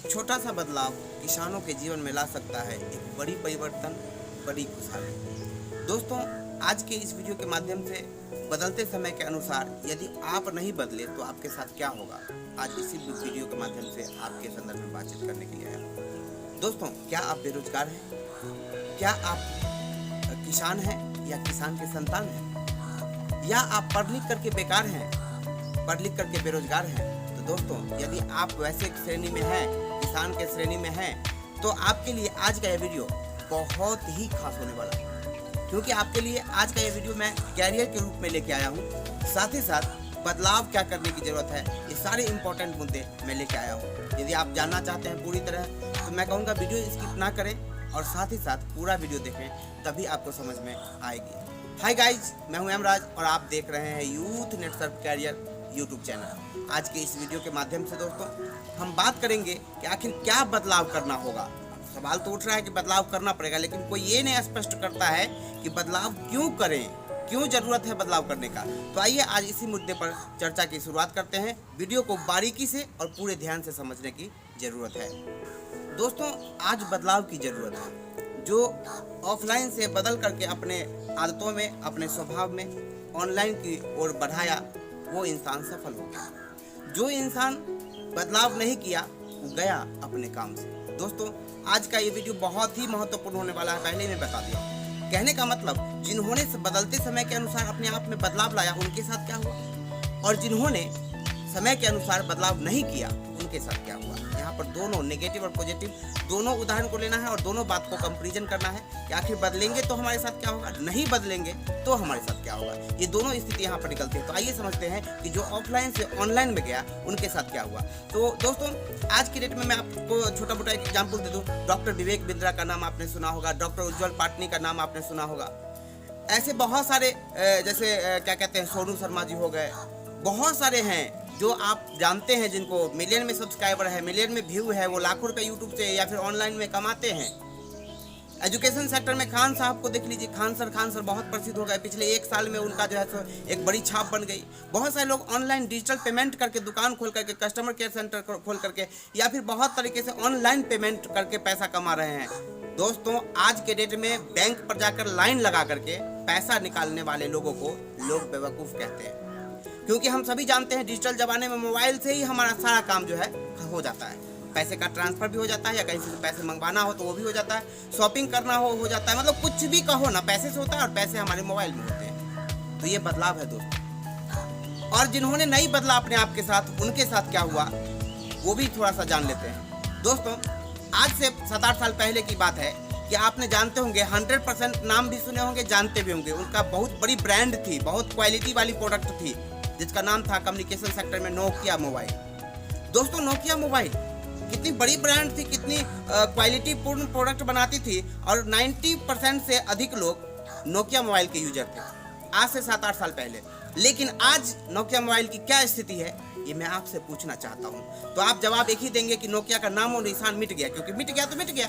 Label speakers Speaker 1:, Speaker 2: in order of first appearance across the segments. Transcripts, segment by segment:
Speaker 1: एक छोटा सा बदलाव किसानों के जीवन में ला सकता है एक बड़ी परिवर्तन, बड़ी खुशहाली। दोस्तों, आज के इस वीडियो के माध्यम से बदलते समय के अनुसार यदि आप नहीं बदले तो आपके साथ क्या होगा, आज इसी वीडियो के माध्यम से आपके संदर्भ में बातचीत करने के लिए आया हूं। दोस्तों, क्या आप बेरोजगार हैं? क्या आप किसान हैं या किसान के संतान हैं? या आप पढ़ लिख करके बेकार हैं, पढ़ लिख करके बेरोजगार हैं? तो दोस्तों, यदि आप वैसे श्रेणी में हैं, किसान के श्रेणी में हैं, तो आपके लिए आज का यह वीडियो बहुत ही खास होने वाला है, क्योंकि आपके लिए आज का यह वीडियो मैं कैरियर के रूप में लेके आया हूँ। साथ ही साथ बदलाव क्या करने की जरूरत है, ये सारे इंपॉर्टेंट मुद्दे मैं लेके आया हूँ। यदि आप जानना चाहते हैं पूरी तरह, तो मैं कहूँगा वीडियो स्किप ना करें और साथ ही साथ पूरा वीडियो देखें, तभी आपको समझ में आएगी। हाय गाइज, मैं हूं हेमराज और आप देख रहे हैं यूथ नेट सर्व कैरियर यूट्यूब चैनल। आज के इस वीडियो के माध्यम से दोस्तों हम बात करेंगे कि आखिर क्या बदलाव करना होगा। सवाल तो उठ रहा है कि बदलाव करना पड़ेगा, लेकिन कोई ये नहीं स्पष्ट करता है कि बदलाव क्यों करें, क्यों जरूरत है बदलाव करने का। तो आइए आज इसी मुद्दे पर चर्चा की शुरुआत करते हैं। वीडियो को बारीकी से और पूरे ध्यान से समझने की जरूरत है। दोस्तों, आज बदलाव की जरूरत है। जो ऑफलाइन से बदल करके अपने आदतों में, अपने स्वभाव में ऑनलाइन की ओर बढ़ाया, वो इंसान सफल हो गया। जो इंसान बदलाव नहीं किया, वो गया अपने काम से। दोस्तों, आज का ये वीडियो बहुत ही महत्वपूर्ण होने वाला है, पहले ही मैं बता दिया। कहने का मतलब, जिन्होंने बदलते समय के अनुसार अपने आप में बदलाव लाया, उनके साथ क्या हुआ, और जिन्होंने समय के अनुसार बदलाव नहीं किया, उनके साथ क्या हुआ। यहाँ पर दोनों नेगेटिव और पॉजिटिव दोनों उदाहरण को लेना है और दोनों बात को कंपैरिजन करना है कि आखिर बदलेंगे तो हमारे साथ क्या होगा, नहीं बदलेंगे तो हमारे साथ क्या होगा। ये दोनों स्थिति यहाँ पर निकलती है। तो आइए समझते हैं कि जो ऑफलाइन से ऑनलाइन में गया, उनके साथ क्या हुआ। तो दोस्तों, आज की डेट में मैं आपको छोटा मोटा एक एग्जाम्पल दे दूँ। डॉक्टर विवेक बिंद्रा का नाम आपने सुना होगा, डॉक्टर उज्जवल पाटनी का नाम आपने सुना होगा। ऐसे बहुत सारे जैसे क्या कहते हैं, सोनू शर्मा जी हो गए, बहुत सारे हैं जो आप जानते हैं, जिनको मिलियन में सब्सक्राइबर है, मिलियन में व्यू है, वो लाखों रुपए यूट्यूब से या फिर ऑनलाइन में कमाते हैं। एजुकेशन सेक्टर में खान साहब को देख लीजिए, खान सर बहुत प्रसिद्ध हो गए। पिछले एक साल में उनका जो है सो एक बड़ी छाप बन गई। बहुत सारे लोग ऑनलाइन डिजिटल पेमेंट करके, दुकान खोल करके, कस्टमर केयर सेंटर खोल करके, या फिर बहुत तरीके से ऑनलाइन पेमेंट करके पैसा कमा रहे हैं। दोस्तों, आज के डेट में बैंक पर जाकर लाइन लगा करके पैसा निकालने वाले लोगों को लोग बेवकूफ़ कहते हैं, क्योंकि हम सभी जानते हैं डिजिटल जमाने में मोबाइल से ही हमारा सारा काम जो है हो जाता है। पैसे का ट्रांसफर भी हो जाता है, या कहीं से पैसे मंगवाना हो तो वो भी हो जाता है, शॉपिंग करना हो जाता है। मतलब कुछ भी कहो ना, पैसे से होता है, और पैसे हमारे मोबाइल में होते हैं। तो ये बदलाव है दोस्तों। और जिन्होंने नहीं बदला अपने आप के साथ, उनके साथ क्या हुआ, वो भी थोड़ा सा जान लेते हैं। दोस्तों, आज से 7-8 साल पहले की बात है कि आपने जानते होंगे, 100% नाम भी सुने होंगे, जानते भी होंगे। उनका बहुत बड़ी ब्रांड थी, बहुत क्वालिटी वाली प्रोडक्ट थी, जिसका नाम था कम्युनिकेशन सेक्टर में नोकिया मोबाइल। दोस्तों, नोकिया मोबाइल कितनी बड़ी ब्रांड थी, कितनी क्वालिटी पूर्ण प्रोडक्ट बनाती थी, और 90% से अधिक लोग नोकिया मोबाइल के यूजर थे, आज से 7-8 साल पहले। लेकिन आज नोकिया मोबाइल की क्या स्थिति है, ये मैं आपसे पूछना चाहता हूँ। तो आप जवाब एक ही देंगे कि नोकिया का नाम और निशान मिट गया। क्योंकि मिट गया तो मिट गया।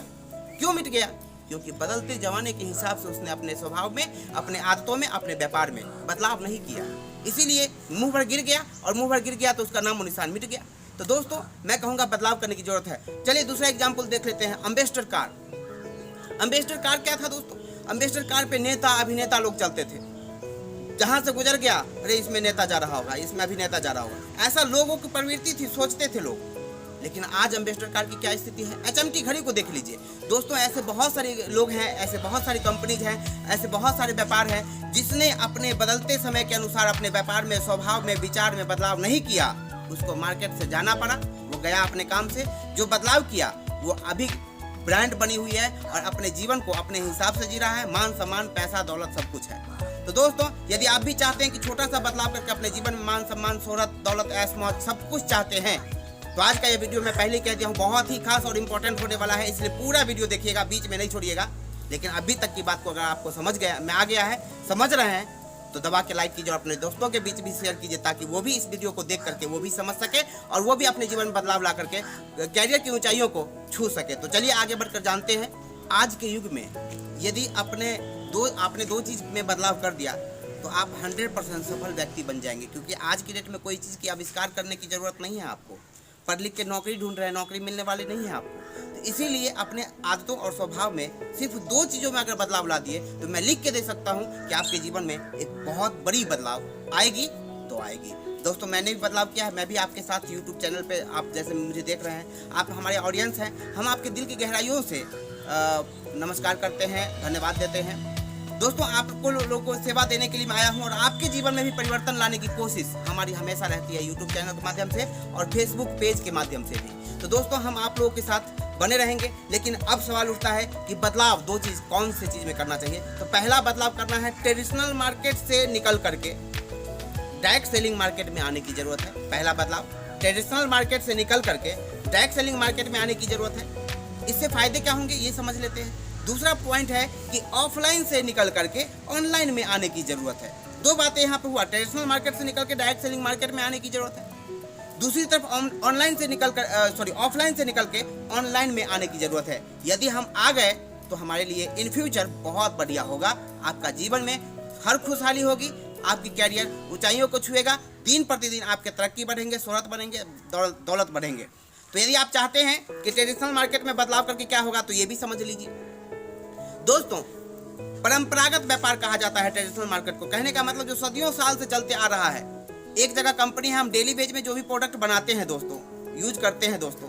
Speaker 1: क्यों मिट गया? क्योंकि बदलते जमाने के हिसाब से उसने अपने स्वभाव में, अपने आदतों में, अपने व्यापार में बदलाव नहीं किया। इसीलिए मुंह भर गिर गया, और मुंह भर गिर गया तो उसका नाम और निशान मिट गया। तो दोस्तों, मैं कहूँगा बदलाव करने की जरूरत है। चलिए दूसरा एग्जाम्पल देख लेते हैं, अम्बेसडर कार। अम्बेसडर कार क्या था दोस्तों? अम्बेसडर कार पे नेता अभिनेता लोग चलते थे। जहाँ से गुजर गया, अरे इसमें नेता जा रहा होगा, इसमें अभिनेता जा रहा होगा, ऐसा लोगों की प्रवृत्ति थी, सोचते थे लोग। लेकिन आज अम्बेसडर कार की क्या स्थिति है? एचएमटी घड़ी को देख लीजिए दोस्तों। ऐसे बहुत सारे लोग हैं, ऐसे बहुत सारी कंपनीज हैं, ऐसे बहुत सारे व्यापार हैं, जिसने अपने बदलते समय के अनुसार अपने व्यापार में, स्वभाव में, विचार में बदलाव नहीं किया। उसको मार्केट से जाना पड़ा, वो गया अपने काम से। जो बदलाव किया, वो अभी ब्रांड बनी हुई है और अपने जीवन को अपने हिसाब से जी रहा है। मान सम्मान, पैसा, दौलत सब कुछ है। तो दोस्तों, यदि आप भी चाहते हैं कि छोटा सा बदलाव करके अपने जीवन में मान सम्मान, शोहरत, दौलत, ऐश मौज सब कुछ चाहते हैं, तो आज का ये वीडियो मैं पहले कह दिया हूँ, बहुत ही खास और इम्पोर्टेंट होने वाला है। इसलिए पूरा वीडियो देखिएगा, बीच में नहीं छोड़िएगा। लेकिन अभी तक की बात को अगर आपको समझ गया है, समझ रहे हैं, तो दबा के लाइक कीजिए और अपने दोस्तों के बीच भी शेयर कीजिए, ताकि वो भी इस वीडियो को देख करके वो भी समझ सके और वो भी अपने जीवन में बदलाव ला करके कैरियर की ऊंचाइयों को छू सके। तो चलिए आगे बढ़कर जानते हैं। आज के युग में यदि आपने दो चीज़ में बदलाव कर दिया, तो आप 100% सफल व्यक्ति बन जाएंगे। क्योंकि आज की डेट में कोई चीज़ की आविष्कार करने की ज़रूरत नहीं है आपको। पढ़ लिख के नौकरी ढूंढ रहे हैं, नौकरी मिलने वाली नहीं है आपको। तो इसीलिए अपने आदतों और स्वभाव में सिर्फ 2 चीज़ों में अगर बदलाव ला दिए तो मैं लिख के दे सकता हूँ कि आपके जीवन में एक बहुत बड़ी बदलाव आएगी तो आएगी। दोस्तों मैंने भी बदलाव किया है, मैं भी आपके साथ YouTube चैनल पे आप जैसे मुझे देख रहे हैं, आप हमारे ऑडियंस हैं, हम आपके दिल की गहराइयों से नमस्कार करते हैं, धन्यवाद देते हैं। दोस्तों आपको लोगों को सेवा देने के लिए मैं आया हूँ और आपके जीवन में भी परिवर्तन लाने की कोशिश हमारी हमेशा रहती है YouTube चैनल के माध्यम से और Facebook पेज के माध्यम से भी। तो दोस्तों हम आप लोगों के साथ बने रहेंगे, लेकिन अब सवाल उठता है कि बदलाव 2 चीज़ कौन सी चीज़ में करना चाहिए। तो पहला बदलाव करना है ट्रेडिशनल मार्केट से निकल करके डायरेक्ट सेलिंग मार्केट में आने की ज़रूरत है। पहला बदलाव ट्रेडिशनल मार्केट से निकल करके डायरेक्ट सेलिंग मार्केट में आने की ज़रूरत है। इससे फ़ायदे क्या होंगे ये समझ लेते हैं। दूसरा पॉइंट है कि ऑफलाइन से निकल करके ऑनलाइन में आने की ज़रूरत है। 2 बातें यहाँ पे हुआ, ट्रेडिशनल मार्केट से निकल के डायरेक्ट सेलिंग मार्केट में आने की ज़रूरत है, दूसरी तरफ ऑनलाइन से निकल कर ऑफलाइन से निकल के ऑनलाइन में आने की ज़रूरत है। यदि हम आ गए तो हमारे लिए इन फ्यूचर बहुत बढ़िया होगा। आपका जीवन में हर खुशहाली होगी, आपकी कैरियर ऊंचाइयों को छुएगा, दिन प्रतिदिन आपके तरक्की बढ़ेंगे, शोहरत बढ़ेंगे, दौलत बढ़ेंगे। तो यदि आप चाहते हैं कि ट्रेडिशनल मार्केट में बदलाव करके क्या होगा तो ये भी समझ लीजिए। दोस्तों परंपरागत व्यापार कहा जाता है ट्रेडिशनल मार्केट को। कहने का मतलब जो सदियों साल से चलते आ रहा है, एक जगह कंपनी है, हम डेली बेज में जो भी प्रोडक्ट बनाते हैं दोस्तों, यूज करते हैं दोस्तों,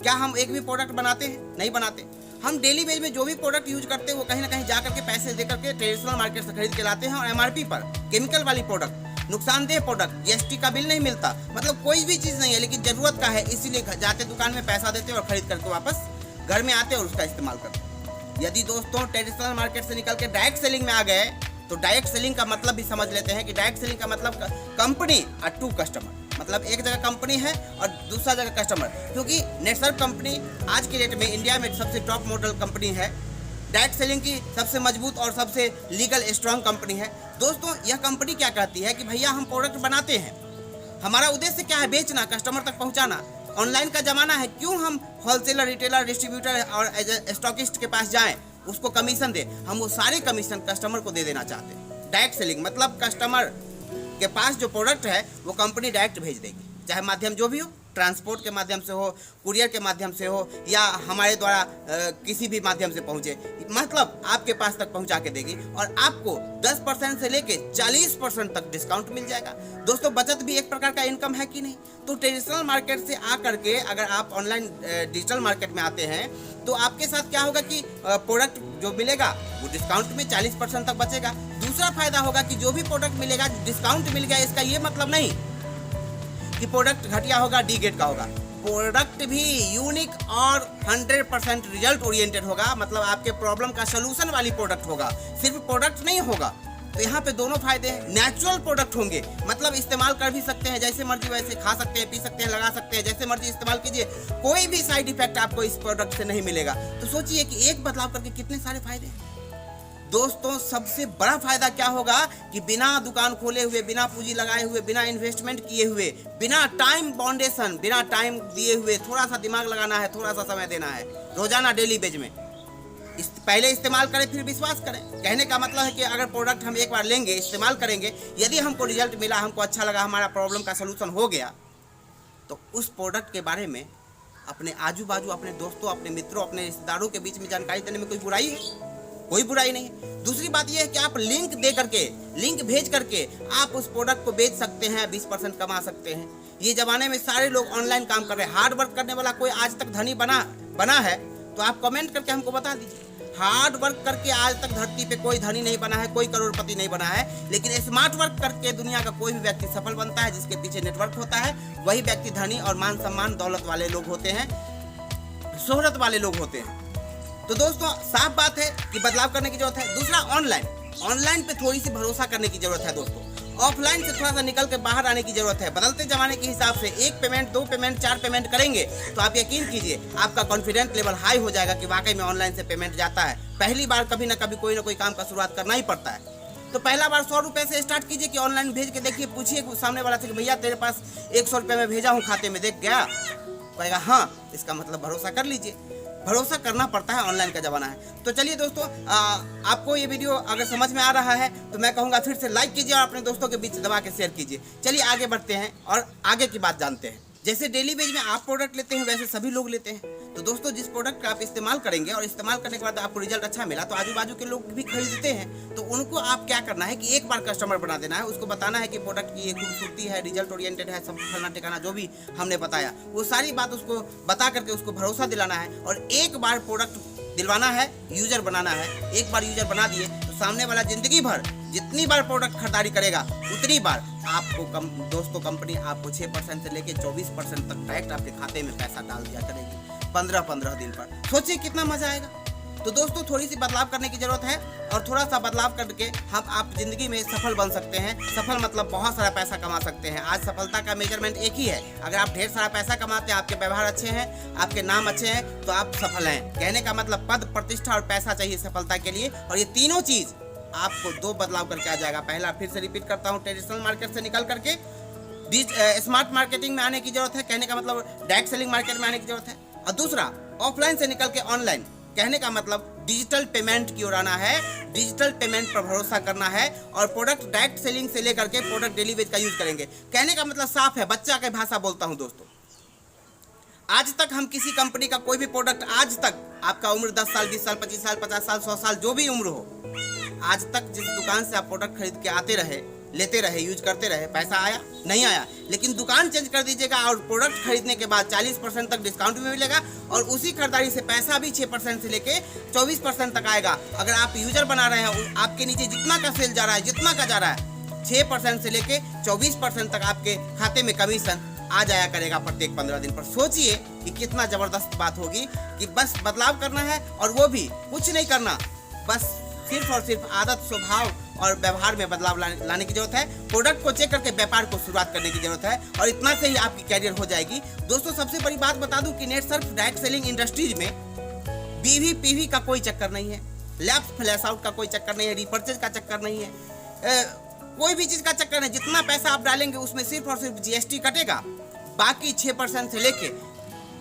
Speaker 1: क्या हम एक भी प्रोडक्ट बनाते हैं? नहीं बनाते। हम डेली बेज में जो भी प्रोडक्ट यूज करते हैं वो कहीं ना कहीं जा करके पैसे दे करके ट्रेडिशनल मार्केट से खरीद के लाते हैं और MRP पर केमिकल वाली प्रोडक्ट, नुकसानदेह प्रोडक्ट, GST का बिल नहीं मिलता, मतलब कोई भी चीज़ नहीं है, लेकिन ज़रूरत का है, इसीलिए जाते दुकान में पैसा देते और खरीद करके वापस घर में आते और उसका इस्तेमाल करते। यदि दोस्तों ट्रेडिशनल मार्केट से निकल के डायरेक्ट सेलिंग में आ गए तो डायरेक्ट सेलिंग का मतलब भी समझ लेते हैं कि डायरेक्ट सेलिंग का मतलब कंपनी और 2 कस्टमर, मतलब एक जगह कंपनी है और दूसरा जगह कस्टमर। क्योंकि नेटसर्फ कंपनी आज की डेट में इंडिया में सबसे टॉप मॉडल कंपनी है, डायरेक्ट सेलिंग की सबसे मजबूत और सबसे लीगल स्ट्रांग कंपनी है। दोस्तों यह कंपनी क्या कहती है कि भैया हम प्रोडक्ट बनाते हैं, हमारा उद्देश्य क्या है? बेचना, कस्टमर तक पहुँचाना। ऑनलाइन का ज़माना है, क्यों हम होलसेलर, रिटेलर, डिस्ट्रीब्यूटर और स्टॉकिस्ट के पास जाएं, उसको कमीशन दे? हम वो सारे कमीशन कस्टमर को दे देना चाहते हैं। डायरेक्ट सेलिंग मतलब कस्टमर के पास जो प्रोडक्ट है वो कंपनी डायरेक्ट भेज देगी, चाहे माध्यम जो भी हो, ट्रांसपोर्ट के माध्यम से हो, कुरियर के माध्यम से हो, या हमारे द्वारा किसी भी माध्यम से पहुंचे, मतलब आपके पास तक पहुंचा के देगी और आपको 10% से लेके 40% तक डिस्काउंट मिल जाएगा। दोस्तों बचत भी एक प्रकार का इनकम है कि नहीं? तो ट्रेडिशनल मार्केट से आ करके अगर आप ऑनलाइन डिजिटल मार्केट में आते हैं तो आपके साथ क्या होगा कि प्रोडक्ट जो मिलेगा वो डिस्काउंट में 40% तक बचेगा। दूसरा फायदा होगा कि जो भी प्रोडक्ट मिलेगा, डिस्काउंट मिल गया, इसका ये मतलब नहीं कि प्रोडक्ट घटिया होगा, डी ग्रेड का होगा। प्रोडक्ट भी यूनिक और 100% रिजल्ट ओरिएंटेड होगा, मतलब आपके प्रॉब्लम का सलूशन वाली प्रोडक्ट होगा, सिर्फ प्रोडक्ट नहीं होगा। तो यहाँ पे दोनों फायदे हैं। नेचुरल प्रोडक्ट होंगे, मतलब इस्तेमाल कर भी सकते हैं, जैसे मर्जी वैसे खा सकते हैं, पी सकते हैं, लगा सकते हैं, जैसे मर्जी इस्तेमाल कीजिए, कोई भी साइड इफेक्ट आपको इस प्रोडक्ट से नहीं मिलेगा। तो सोचिए कि एक बदलाव करके कितने सारे फायदे हैं। दोस्तों सबसे बड़ा फायदा क्या होगा कि बिना दुकान खोले हुए, बिना पूंजी लगाए हुए, बिना इन्वेस्टमेंट किए हुए, बिना टाइम बाउंडेशन, बिना टाइम दिए हुए, थोड़ा सा दिमाग लगाना है, थोड़ा सा समय देना है, रोजाना डेली बेज में पहले इस्तेमाल करें फिर विश्वास करें। कहने का मतलब है कि अगर प्रोडक्ट हम एक बार लेंगे, इस्तेमाल करेंगे, यदि हमको रिजल्ट मिला, हमको अच्छा लगा, हमारा प्रॉब्लम का सलूशन हो गया, तो उस प्रोडक्ट के बारे में अपने आजू बाजू, अपने दोस्तों, अपने मित्रों, अपने रिश्तेदारों के बीच में जानकारी देने में कोई बुराई है? कोई बुराई नहीं है। दूसरी बात यह है कि आप लिंक दे करके, लिंक भेज करके आप उस प्रोडक्ट को बेच सकते हैं, 20% कमा सकते हैं। ये जमाने में सारे लोग ऑनलाइन काम कर रहे हैं। हार्ड वर्क करने वाला कोई आज तक धनी बना है तो आप कमेंट करके हमको बता दीजिए। हार्ड वर्क करके आज तक धरती पे कोई धनी नहीं बना है, कोई करोड़पति नहीं बना है, लेकिन स्मार्ट वर्क करके दुनिया का कोई भी व्यक्ति सफल बनता है। जिसके पीछे नेटवर्क होता है वही व्यक्ति धनी और मान सम्मान, दौलत वाले लोग होते हैं, शोहरत वाले लोग होते हैं। तो दोस्तों साफ बात है कि बदलाव करने की जरूरत है। दूसरा ऑनलाइन पे थोड़ी सी भरोसा करने की जरूरत है दोस्तों। ऑफलाइन से थोड़ा सा निकल के बाहर आने की जरूरत है। बदलते जमाने के हिसाब से 1 पेमेंट, 2 पेमेंट, 4 पेमेंट करेंगे तो आप यकीन कीजिए आपका कॉन्फिडेंस लेवल हाई हो जाएगा कि वाकई में ऑनलाइन से पेमेंट जाता है। पहली बार कभी ना कभी कोई ना कोई काम का शुरुआत करना ही पड़ता है। तो पहला बार 100 रुपये से स्टार्ट कीजिए कि ऑनलाइन भेज के देखिए, पूछिए सामने वाला से कि भैया तेरे पास 100 रुपये में भेजा हूँ, खाते में देख गया? कहेगा हाँ, इसका मतलब भरोसा कर लीजिए। भरोसा करना पड़ता है, ऑनलाइन का ज़माना है। तो चलिए दोस्तों, आपको ये वीडियो अगर समझ में आ रहा है तो मैं कहूँगा फिर से लाइक कीजिए और अपने दोस्तों के बीच दबा के शेयर कीजिए। चलिए आगे बढ़ते हैं और आगे की बात जानते हैं। जैसे डेली बेज में आप प्रोडक्ट लेते हैं वैसे सभी लोग लेते हैं। तो दोस्तों जिस प्रोडक्ट का आप इस्तेमाल करेंगे और इस्तेमाल करने के बाद आपको रिजल्ट अच्छा मिला तो आजू बाजू के लोग भी खरीदते हैं। तो उनको आप क्या करना है कि एक बार कस्टमर बना देना है, उसको बताना है कि प्रोडक्ट की ये खूबसूरती है, रिजल्ट ओरिएंटेड है, सब फलना ठिकाना जो भी हमने बताया वो सारी बात उसको बता करके उसको भरोसा दिलाना है और एक बार प्रोडक्ट दिलवाना है, यूजर बनाना है। एक बार यूजर बना दिए तो सामने वाला जिंदगी भर जितनी बार प्रोडक्ट खरीदारी करेगा उतनी बार आपको दोस्तों कंपनी आपको 6% से लेके 24% तक डायरेक्ट आपके खाते में पैसा डाल दिया करेगी 15-15 दिन पर। सोचिए कितना मजा आएगा। तो दोस्तों थोड़ी सी बदलाव करने की जरूरत है और थोड़ा सा बदलाव करके आप जिंदगी में सफल बन सकते हैं। सफल मतलब बहुत सारा पैसा कमा सकते हैं। आज सफलता का मेजरमेंट एक ही है। अगर आप ढेर सारा पैसा कमाते हैं, आपके व्यवहार अच्छे हैं, आपके नाम अच्छे हैं तो आप सफल हैं। कहने का मतलब पद, प्रतिष्ठा और पैसा चाहिए सफलता के लिए और ये तीनों चीज आपको दो बदलाव करके आ जाएगा। पहला फिर से रिपीट करता हूँ, ट्रेडिशनल मार्केट से निकल करके स्मार्ट मार्केटिंग में आने की जरूरत है। कहने का मतलब डायरेक्ट सेलिंग मार्केट में आने की जरूरत है। और दूसरा ऑफलाइन से निकल के ऑनलाइन, कहने का मतलब डिजिटल पेमेंट की ओर आना है, डिजिटल पेमेंट पर भरोसा करना है और प्रोडक्ट डायरेक्ट सेलिंग से लेकर के प्रोडक्ट डेली वेज का यूज करेंगे। कहने का मतलब साफ है, बच्चा की भाषा बोलता हूं दोस्तों। आज तक हम किसी कंपनी का कोई भी प्रोडक्ट, आज तक आपका उम्र 10 साल, 20 साल, 25 साल, 50 साल, 100 साल, जो भी उम्र हो, आज तक जिस दुकान से आप प्रोडक्ट खरीद के आते रहे, लेते रहे, यूज करते रहे, पैसा आया नहीं आया। लेकिन दुकान चेंज कर दीजिएगा और प्रोडक्ट खरीदने के बाद 40% तक डिस्काउंट भी मिलेगा और उसी खरीदारी से पैसा भी 6% से लेके 24% तक आएगा। अगर आप यूजर बना रहे हैं, आपके नीचे जितना का सेल जा रहा है, जितना का जा रहा है, 6% से लेके 24% तक आपके खाते में कमीशन आ जाया करेगा प्रत्येक 15 दिन पर। सोचिए कि कितना जबरदस्त बात होगी कि बस बदलाव करना है और वो भी कुछ नहीं करना, बस सिर्फ और सिर्फ आदत, स्वभाव और व्यवहार में बदलाव लाने की जरूरत है। प्रोडक्ट को चेक करके व्यापार को शुरुआत करने की जरूरत है और इतना से ही आपकी कैरियर हो जाएगी। दोस्तों सबसे बड़ी बात बता दूं कि net Surf direct selling industries में बीवी पीवी का कोई चक्कर नहीं है, लैप्स फ्लैश आउट का कोई चक्कर नहीं है, रिपर्चेज का चक्कर नहीं है, कोई भी चीज का चक्कर नहीं। जितना पैसा आप डालेंगे उसमें सिर्फ और सिर्फ जीएसटी कटेगा, बाकी 6% से लेके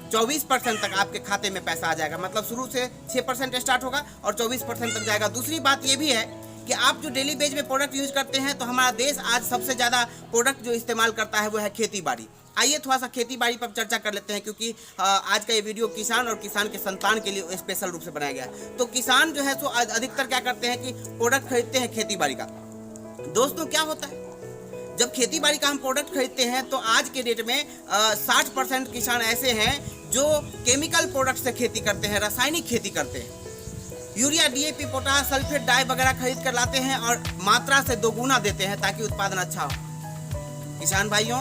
Speaker 1: 24% तक आपके खाते में पैसा आ जाएगा। मतलब शुरू से 6% स्टार्ट होगा और 24% तक जाएगा। दूसरी बात ये भी है कि आप जो डेली बेज में प्रोडक्ट यूज करते हैं तो हमारा देश आज सबसे ज़्यादा प्रोडक्ट जो इस्तेमाल करता है वो है खेती बाड़ी। आइए थोड़ा सा खेती बाड़ी पर चर्चा कर लेते हैं क्योंकि आज का ये वीडियो किसान और किसान के संतान के लिए स्पेशल रूप से बनाया गया है। तो किसान जो है सो अधिकतर क्या करते हैं कि प्रोडक्ट खरीदते हैं खेती बाड़ी का। दोस्तों क्या होता है, जब खेती बाड़ी का हम प्रोडक्ट खरीदते हैं तो आज के डेट में 60% किसान ऐसे हैं जो केमिकल प्रोडक्ट से खेती करते हैं, रासायनिक खेती करते हैं। यूरिया, डीएपी, पोटास, सल्फेट, डाई वगैरह खरीद कर लाते हैं और मात्रा से दोगुना देते हैं ताकि उत्पादन अच्छा हो। किसान भाइयों,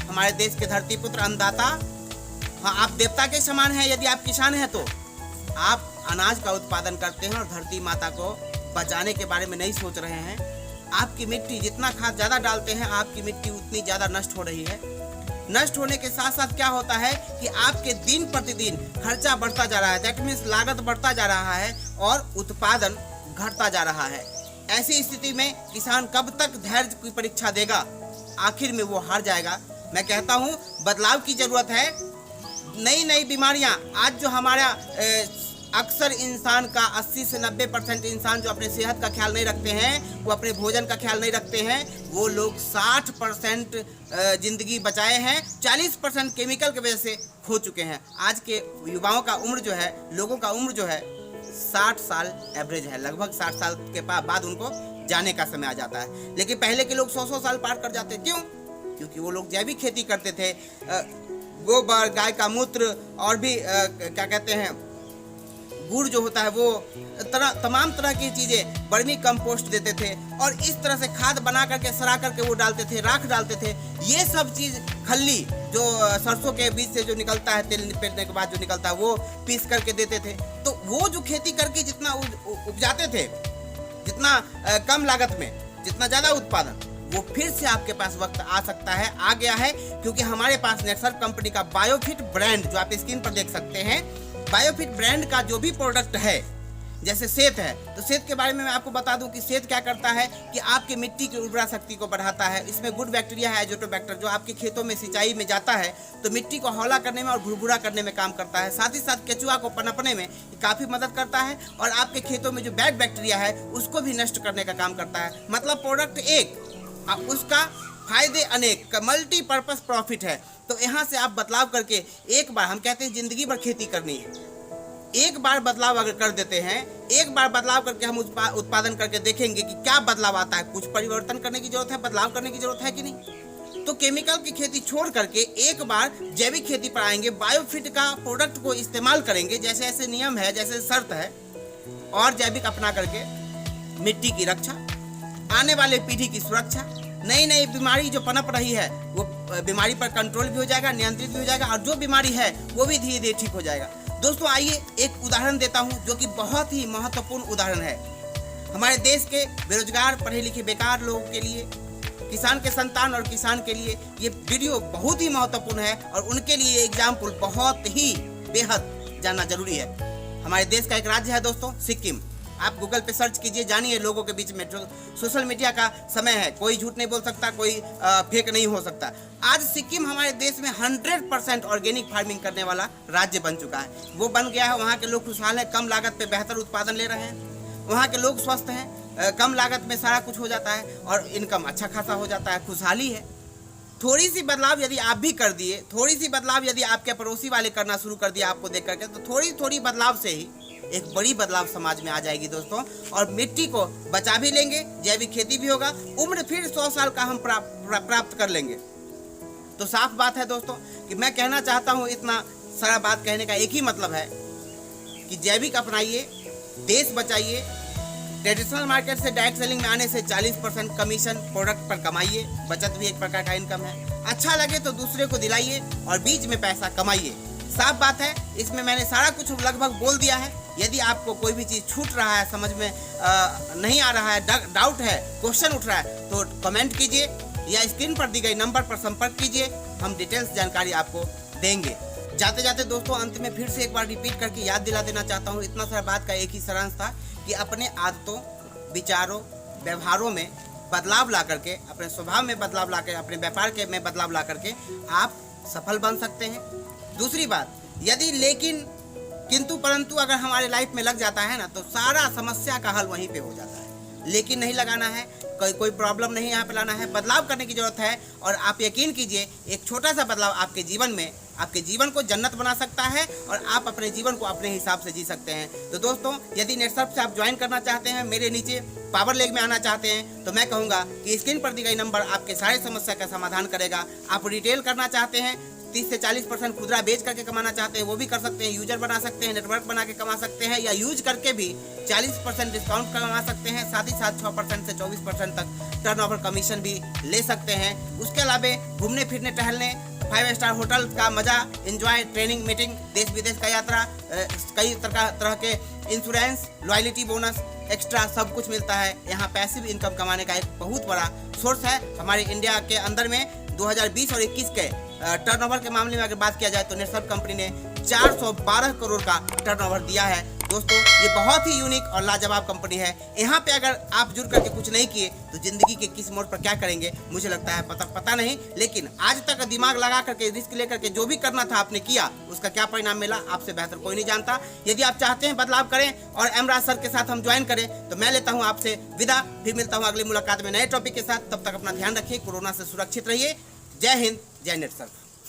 Speaker 1: हमारे देश के धरती पुत्र, अन्नदाता, हाँ आप देवता के समान हैं। यदि आप किसान हैं तो आप अनाज का उत्पादन करते हैं और धरती माता को बचाने के बारे में नहीं सोच रहे हैं। आपकी मिट्टी जितना खाद ज़्यादा डालते हैं आपकी मिट्टी उतनी ज़्यादा नष्ट हो रही है। नष्ट होने के साथ साथ क्या होता है कि आपके दिन प्रतिदिन खर्चा बढ़ता जा रहा है, दैट मीन्स लागत बढ़ता जा रहा है और उत्पादन घटता जा रहा है। ऐसी स्थिति में किसान कब तक धैर्य की परीक्षा देगा, आखिर में वो हार जाएगा। मैं कहता हूँ बदलाव की जरूरत है। नई नई बीमारियाँ आज जो हमारा अक्सर इंसान का 80 से 90% इंसान जो अपने सेहत का ख्याल नहीं रखते हैं, वो अपने भोजन का ख्याल नहीं रखते हैं, वो लोग 60% जिंदगी बचाए हैं, 40% केमिकल की वजह से खो चुके हैं। आज के युवाओं का उम्र जो है, लोगों का उम्र जो है 60 साल एवरेज है। लगभग 60 साल के बाद उनको जाने का समय आ जाता है। लेकिन पहले के लोग 100 साल पार कर जाते। क्यों? क्योंकि वो लोग जैविक खेती करते थे। गोबर, गाय का मूत्र और भी क्या कहते हैं गुड़ जो होता है वो तमाम तरह की चीज़ें, वर्मी कंपोस्ट देते थे और इस तरह से खाद बना करके सड़ा करके वो डालते थे, राख डालते थे। ये सब चीज़ खल्ली जो सरसों के बीज से जो निकलता है, तेल निकलने के बाद जो निकलता है, वो पीस करके देते थे। तो वो जो खेती करके जितना उपजाते थे, जितना कम लागत में जितना ज़्यादा उत्पादन, वो फिर से आपके पास वक्त आ सकता है, आ गया है। क्योंकि हमारे पास नेटसर्फ कंपनी का बायोफिट ब्रांड जो आप स्क्रीन पर देख सकते हैं, बायोफिट ब्रांड का जो भी प्रोडक्ट है, जैसे सेत है, तो सेत के बारे में मैं आपको बता दूं कि सेत क्या करता है कि आपके मिट्टी की उर्वरा शक्ति को बढ़ाता है। इसमें गुड बैक्टीरिया है, एजोटोबैक्टर, जो आपके खेतों में सिंचाई में जाता है तो मिट्टी को हौला करने में और भुरभुरा करने में काम करता है। साथ ही साथ केचुआ को पनपने में काफ़ी मदद करता है और आपके खेतों में जो बैड बैक्टीरिया है उसको भी नष्ट करने का काम करता है। मतलब प्रोडक्ट एक, उसका फायदे अनेक, का मल्टीपर्पस प्रॉफिट है। तो यहाँ से आप बदलाव करके एक बार, हम कहते हैं जिंदगी भर खेती करनी है, एक बार बदलाव अगर कर देते हैं, एक बार बदलाव करके हम उत्पादन करके देखेंगे कि क्या बदलाव आता है। कुछ परिवर्तन करने की जरूरत है, बदलाव करने की जरूरत है कि नहीं। तो केमिकल की खेती छोड़ करके एक बार जैविक खेती पर आएंगे, बायोफिट का प्रोडक्ट को इस्तेमाल करेंगे, जैसे ऐसे नियम है, जैसे शर्त है, और जैविक अपना करके मिट्टी की रक्षा, आने वाले पीढ़ी की सुरक्षा, नई नई बीमारी जो पनप रही है वो बीमारी पर कंट्रोल भी हो जाएगा, नियंत्रित भी हो जाएगा, और जो बीमारी है वो भी धीरे धीरे ठीक हो जाएगा। दोस्तों आइए एक उदाहरण देता हूं जो कि बहुत ही महत्वपूर्ण उदाहरण है हमारे देश के बेरोजगार, पढ़े लिखे, बेकार लोगों के लिए, किसान के संतान और किसान के लिए ये वीडियो बहुत ही महत्वपूर्ण है, और उनके लिए एग्जाम्पल बहुत ही बेहद जानना जरूरी है। हमारे देश का एक राज्य है दोस्तों, सिक्किम। आप गूगल पे सर्च कीजिए, जानिए लोगों के बीच में। जो सोशल मीडिया का समय है, कोई झूठ नहीं बोल सकता, कोई फेक नहीं हो सकता। आज सिक्किम हमारे देश में 100% ऑर्गेनिक फार्मिंग करने वाला राज्य बन चुका है। वो बन गया है, वहाँ के लोग खुशहाल हैं, कम लागत पे बेहतर उत्पादन ले रहे हैं, वहाँ के लोग स्वस्थ हैं, कम लागत में सारा कुछ हो जाता है और इनकम अच्छा खासा हो जाता है, खुशहाली है। थोड़ी सी बदलाव यदि आप भी कर दिए, थोड़ी सी बदलाव यदि आपके पड़ोसी वाले करना शुरू कर दिया आपको देख करके, तो थोड़ी थोड़ी बदलाव से ही एक बड़ी बदलाव समाज में आ जाएगी दोस्तों। और मिट्टी को बचा भी लेंगे, जैविक खेती भी होगा, उम्र फिर 100 साल का हम प्राप्त कर लेंगे। तो साफ बात है दोस्तों कि मैं कहना चाहता हूँ, इतना सारा बात कहने का एक ही मतलब है कि जैविक अपनाइए, देश बचाइए, ट्रेडिशनल मार्केट से डायरेक्ट सेलिंग में आने से 40% कमीशन प्रोडक्ट पर कमाइए, बचत भी एक प्रकार का इनकम है। अच्छा लगे तो दूसरे को दिलाइए और बीच में पैसा कमाइए। साफ बात है, इसमें मैंने सारा कुछ लगभग बोल दिया है। यदि आपको कोई भी चीज़ छूट रहा है, समझ में नहीं आ रहा है, डाउट है, क्वेश्चन उठ रहा है, तो कमेंट कीजिए या स्क्रीन पर दी गई नंबर पर संपर्क कीजिए, हम डिटेल्स जानकारी आपको देंगे। जाते जाते दोस्तों अंत में फिर से एक बार रिपीट करके याद दिला देना चाहता हूँ, इतना सारा बात का एक ही सारांश था कि अपने आदतों, विचारों, व्यवहारों में बदलाव ला करके, अपने स्वभाव में बदलाव ला कर, अपने व्यापार के में बदलाव ला करके आप सफल बन सकते हैं। दूसरी बात, यदि लेकिन, किंतु, परंतु अगर हमारे लाइफ में लग जाता है ना, तो सारा समस्या का हल वहीं पे हो जाता है। लेकिन नहीं लगाना है, कोई प्रॉब्लम नहीं यहाँ पे लाना है, बदलाव करने की जरूरत है। और आप यकीन कीजिए, एक छोटा सा बदलाव आपके जीवन में, आपके जीवन को जन्नत बना सकता है और आप अपने जीवन को अपने हिसाब से जी सकते हैं। तो दोस्तों यदि नेटसर्फ से आप ज्वाइन करना चाहते हैं, मेरे नीचे पावर लेग में आना चाहते हैं, तो मैं कहूँगा कि स्क्रीन पर दी गई नंबर आपके सारे समस्या का समाधान करेगा। आप रिटेल करना चाहते हैं, 30 से 40% खुदरा बेच करके कमाना चाहते हैं, वो भी कर सकते हैं, यूजर बना सकते हैं, नेटवर्क बना के कमा सकते हैं, या यूज करके भी 40% डिस्काउंट कमा सकते हैं, साथ ही साथ 6% से 24% तक टर्नओवर कमीशन भी ले सकते हैं। उसके अलावा घूमने फिरने, टहलने, 5 स्टार होटल का मजा, एंजॉय, ट्रेनिंग, मीटिंग, देश विदेश का यात्रा, कई तरह के इंश्योरेंस, लॉयल्टी बोनस, एक्स्ट्रा सब कुछ मिलता है। यहाँ पैसिव इनकम कमाने का एक बहुत बड़ा सोर्स है। हमारे इंडिया के अंदर में 2020 और 21 के टर्नओवर के मामले में अगर बात किया जाए तो नेटसर्फ कंपनी ने 412 करोड़ का टर्नओवर दिया है। दोस्तों ये बहुत ही यूनिक और लाजवाब कंपनी है। यहाँ पे अगर आप जुड़ करके कुछ नहीं किए तो जिंदगी के किस मोड़ पर क्या करेंगे मुझे लगता है पता नहीं, लेकिन आज तक दिमाग लगा करके, रिस्क लेकर के जो भी करना था आपने किया, उसका क्या परिणाम मिला आपसे बेहतर कोई नहीं जानता। यदि आप चाहते हैं बदलाव करें और एमराज सर के साथ हम ज्वाइन करें, तो मैं लेता हूँ आपसे विदा। फिर मिलता हूँ अगली मुलाकात में नए टॉपिक के साथ। तब तक अपना ध्यान रखिए, कोरोना से सुरक्षित रहिए। जय हिंद, जय नेटसर्फ।